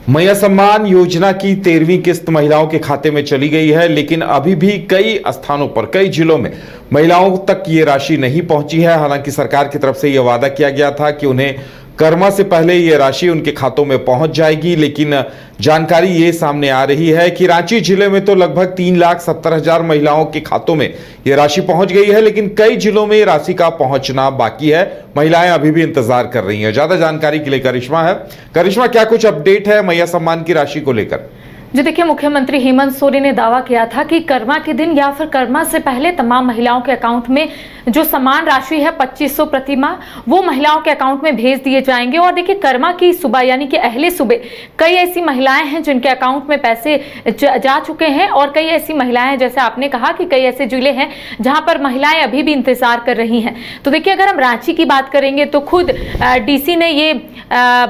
मैया सम्मान योजना की 13वीं किस्त महिलाओं के खाते में चली गई है, लेकिन अभी भी कई स्थानों पर, कई जिलों में महिलाओं तक ये राशि नहीं पहुंची है। हालांकि सरकार की तरफ से यह वादा किया गया था कि उन्हें कर्मा से पहले ये राशि उनके खातों में पहुंच जाएगी, लेकिन जानकारी ये सामने आ रही है कि रांची जिले में तो लगभग 3,70,000 महिलाओं के खातों में ये राशि पहुंच गई है, लेकिन कई जिलों में राशि का पहुंचना बाकी है। महिलाएं अभी भी इंतजार कर रही हैं। ज्यादा जानकारी के लिए करिश्मा है। करिश्मा, क्या कुछ अपडेट है मैया सम्मान की राशि को लेकर? जी देखिए, मुख्यमंत्री हेमंत सोरेन ने दावा किया था कि कर्मा के दिन या फिर कर्मा से पहले तमाम महिलाओं के अकाउंट में जो समान राशि है 2500 प्रति माह, वो महिलाओं के अकाउंट में भेज दिए जाएंगे। और देखिए, कर्मा की सुबह यानी कि अहले सुबह कई ऐसी महिलाएं हैं जिनके अकाउंट में पैसे जा चुके हैं, और कई ऐसी महिलाएं हैं, जैसे आपने कहा कि कई ऐसे जिले हैं जहां पर महिलाएं अभी भी इंतजार कर रही हैं। तो देखिए, अगर हम रांची की बात करेंगे तो खुद डीसी ने ये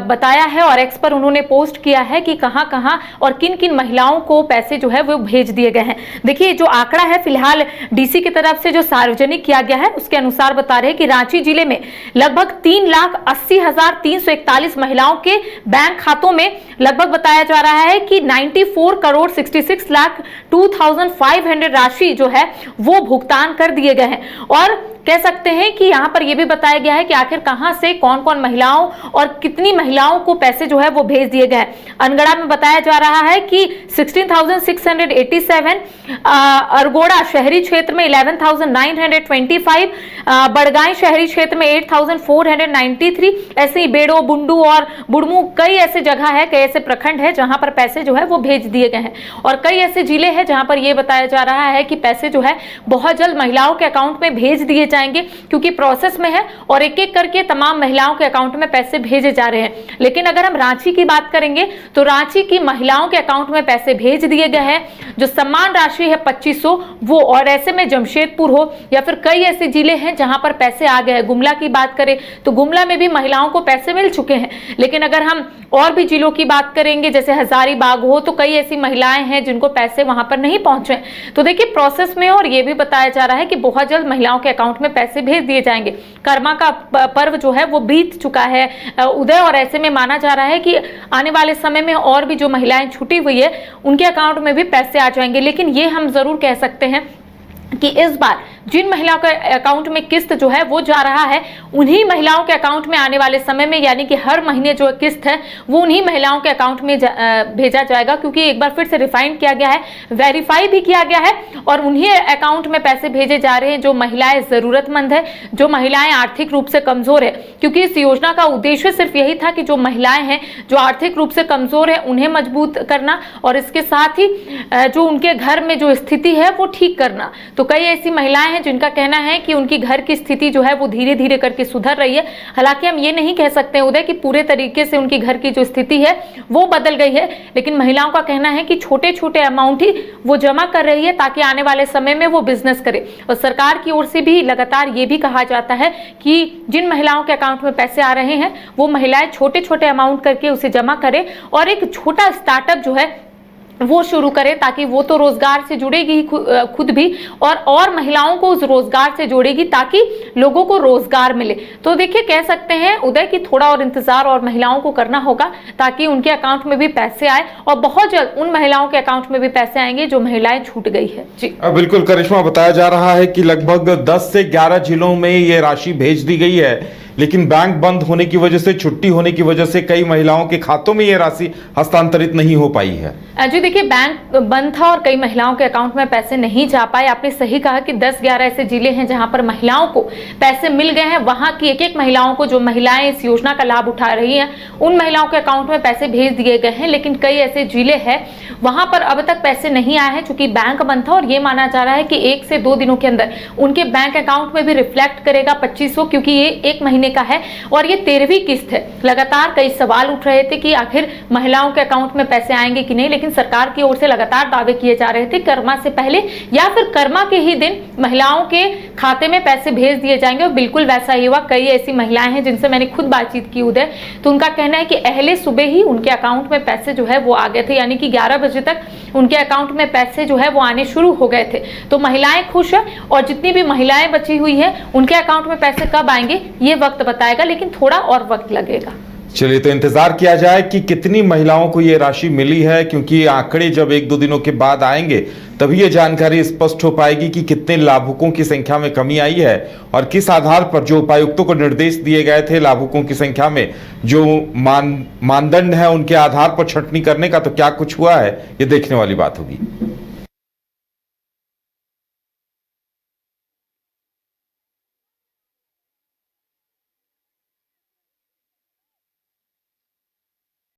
बताया है और एक्स पर उन्होंने पोस्ट किया है कि कहां कहां और किन किन महिलाओं को पैसे जो है वो भेज दिए गए हैं। देखिए, जो आंकड़ा है फिलहाल डीसी की तरफ से जो सार्वजनिक किया गया है, उसके अनुसार बता रहे हैं कि रांची जिले में लगभग 3,80,341 महिलाओं के बैंक खातों में लगभग बताया जा रहा है कि 94,66,02,500 राशि जो है वो भुगतान कर दिए गए हैं। और कह सकते हैं कि यहाँ पर यह भी बताया गया है कि आखिर कहां से कौन कौन महिलाओं और कितनी महिलाओं को पैसे जो है वो भेज दिए गए हैं। अनगढ़ा में बताया जा रहा है कि 16,687, अरगोड़ा शहरी क्षेत्र में 11,925, बड़गाई शहरी क्षेत्र में 8,493, ऐसे ही बेड़ो, बुंडू और बुड़मू कई ऐसे जगह है, कई ऐसे प्रखंड है जहां पर पैसे जो है वो भेज दिए गए हैं। और कई ऐसे जिले हैं जहां पर यह बताया जा रहा है कि पैसे जो है बहुत जल्द महिलाओं के अकाउंट में भेज दिए जाएंगे, क्योंकि प्रोसेस में है और एक एक करके तमाम महिलाओं के अकाउंट में पैसे भेजे जा रहे हैं। लेकिन अगर हम रांची की बात करेंगे तो रांची की महिलाओं के अकाउंट में पैसे भेज दिए गए हैं। जो समान राशि है 2500 वो, और ऐसे में जमशेदपुर हो या फिर कई ऐसे जिले हैं जहां पर पैसे आ गए हैं। गुमला की बात करें तो गुमला में भी महिलाओं को पैसे मिल चुके हैं। लेकिन अगर हम और भी जिलों की बात करेंगे, जैसे हजारीबाग हो, तो कई ऐसी महिलाएं हैं जिनको पैसे वहां पर नहीं पहुंचे। तो देखिए, प्रोसेस में, और ये भी बताया जा रहा है कि बहुत जल्द महिलाओं के अकाउंट में पैसे भेज दिए जाएंगे। कर्मा का पर्व जो है वो बीत चुका है उदय, और ऐसे में माना जा रहा है कि आने वाले समय में और भी जो महिलाएं छूटी हुई है उनके अकाउंट में भी पैसे आ जाएंगे। लेकिन ये हम जरूर कह सकते हैं कि इस बार जिन महिलाओं के अकाउंट में किस्त जो है वो जा रहा है, उन्हीं महिलाओं के अकाउंट में आने वाले समय में, यानी कि हर महीने जो किस्त है वो उन्हीं महिलाओं के अकाउंट में भेजा जाएगा, क्योंकि एक बार फिर से रिफाइंड किया गया है, वेरीफाई भी किया गया है, और उन्हीं अकाउंट में पैसे भेजे जा रहे हैं जो महिलाएं जरूरतमंद है, जो महिलाएं आर्थिक रूप से कमजोर है। क्योंकि इस योजना का उद्देश्य सिर्फ यही था कि जो महिलाएं हैं जो आर्थिक रूप से कमजोर है उन्हें मजबूत करना, और इसके साथ ही जो उनके घर में जो स्थिति है वो ठीक करना। तो कई ऐसी महिलाएं हैं जिनका कहना है कि उनकी घर की स्थिति जो है वो धीरे धीरे करके सुधर रही है। हालांकि हम ये नहीं कह सकते उदय कि पूरे तरीके से उनकी घर की जो स्थिति है वो बदल गई है, लेकिन महिलाओं का कहना है कि छोटे छोटे अमाउंट ही वो जमा कर रही है ताकि आने वाले समय में वो बिजनेस करे। और सरकार की ओर से भी लगातार ये भी कहा जाता है कि जिन महिलाओं के अकाउंट में पैसे आ रहे हैं वो महिलाएं छोटे छोटे अमाउंट करके उसे जमा करें और एक छोटा स्टार्टअप जो है वो शुरू करें, ताकि वो तो रोजगार से जुड़ेगी खुद भी, और महिलाओं को उस रोजगार से जोड़ेगी ताकि लोगों को रोजगार मिले। तो देखिए, कह सकते हैं उदय कि थोड़ा और इंतजार और महिलाओं को करना होगा ताकि उनके अकाउंट में भी पैसे आए, और बहुत जल्द उन महिलाओं के अकाउंट में भी पैसे आएंगे जो महिलाएं छूट गई है। जी बिल्कुल करिश्मा, बताया जा रहा है कि लगभग 10 से 11 जिलों में ये राशि भेज दी गई है, लेकिन बैंक बंद होने की वजह से, छुट्टी होने की वजह से कई महिलाओं के खातों में ये राशि हस्तांतरित नहीं हो पाई है। जी देखिए, बैंक बंद था और कई महिलाओं के अकाउंट में पैसे नहीं जा पाए। आपने सही कहा कि 10-11 ऐसे जिले हैं जहां पर महिलाओं को पैसे मिल गए हैं। वहां की एक एक महिलाओं को, जो महिलाएं इस योजना का लाभ उठा रही हैं, उन महिलाओं के अकाउंट में पैसे भेज दिए गए हैं। लेकिन कई ऐसे जिले हैं वहां पर अब तक पैसे नहीं आए हैं, चूंकि बैंक बंद था, और ये माना जा रहा है कि 1 से 2 दिनों के अंदर उनके बैंक अकाउंट में भी रिफ्लेक्ट करेगा 2500, क्योंकि ये 1 महीने का है और ये 13वीं किस्त है। लगातार कई सवाल उठ रहे थे कि आखिर महिलाओं के अकाउंट में पैसे आएंगे कि नहीं, लेकिन सरकार की ओर से लगातार दावे किए जा रहे थे कर्मा से पहले या फिर कर्मा के ही दिन महिलाओं के खाते में पैसे भेज दिए जाएंगे, और बिल्कुल वैसा ही हुआ। कई ऐसी महिलाएं हैं जिनसे मैंने खुद बातचीत की उदय, तो उनका कहना है कि अहले सुबह ही उनके अकाउंट में पैसे जो है वो आ गए थे, यानी कि 11 बजे तक उनके अकाउंट में पैसे जो है वो आने शुरू हो गए थे। तो महिलाएं खुश है, और जितनी भी महिलाएं बची हुई है उनके अकाउंट में पैसे कब आएंगे ये वक्त बताएगा, लेकिन थोड़ा और वक्त लगेगा। चलिए तो इंतजार किया जाए कि कितनी महिलाओं को ये राशि मिली है, क्योंकि आंकड़े जब 1-2 दिनों के बाद आएंगे तभी ये जानकारी स्पष्ट हो पाएगी कि कितने लाभुकों की संख्या में कमी आई है और किस आधार पर जो उपायुक्तों को निर्देश दिए गए थे लाभुकों की संख्या में जो मानदंड है उनके आधार पर छंटनी करने का, तो क्या कुछ हुआ है ये देखने वाली बात होगी।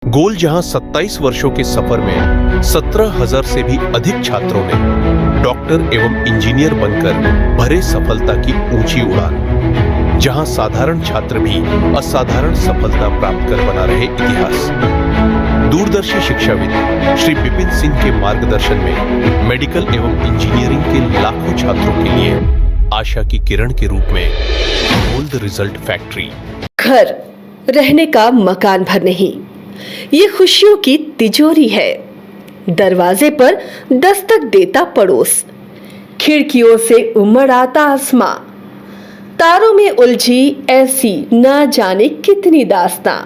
गोल जहां 27 वर्षों के सफर में 17,000 से भी अधिक छात्रों ने डॉक्टर एवं इंजीनियर बनकर भरे सफलता की ऊंची उड़ान, जहां साधारण छात्र भी असाधारण सफलता प्राप्त कर बना रहे इतिहास। दूरदर्शी शिक्षाविद श्री विपिन सिंह के मार्गदर्शन में मेडिकल एवं इंजीनियरिंग के लाखों छात्रों के लिए आशा की किरण के रूप में गोल्ड रिजल्ट फैक्ट्री। घर रहने का मकान भर नहीं, ये खुशियों की तिजोरी है। दरवाजे पर दस्तक देता पड़ोस, खिड़कियों से उमड़ आता आसमां, तारों में उलझी ऐसी ना जाने कितनी दास्तां।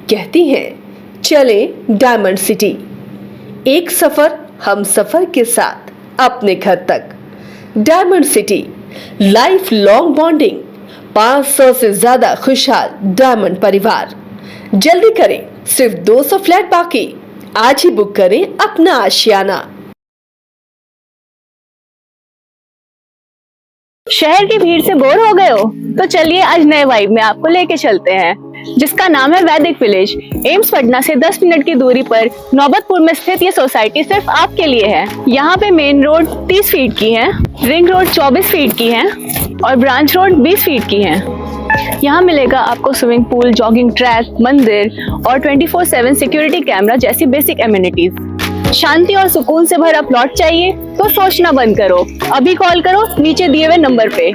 कहती हैं चले डायमंड सिटी, एक सफर हम सफर के साथ अपने घर तक। Diamond city, life long bonding, 500 से ज्यादा खुशहाल डायमंड परिवार। जल्दी करें, सिर्फ 200 फ्लैट बाकी। आज ही बुक करें अपना आशियाना। शहर की भीड़ से बोर हो गए हो? तो चलिए आज नए वाइब में आपको लेके चलते हैं, जिसका नाम है वैदिक विलेज। एम्स पटना से 10 मिनट की दूरी पर नौबतपुर में स्थित ये सोसाइटी सिर्फ आपके लिए है। यहाँ पे मेन रोड 30 फीट की है, रिंग रोड 24 फीट की है और ब्रांच रोड 20 फीट की है। यहाँ मिलेगा आपको स्विमिंग पूल, जॉगिंग ट्रैक, मंदिर और 24/7 सिक्योरिटी कैमरा जैसी बेसिक एमिनिटीज। शांति और सुकून से भरा प्लॉट चाहिए तो सोचना बंद करो, अभी कॉल करो नीचे दिए हुए नंबर पे।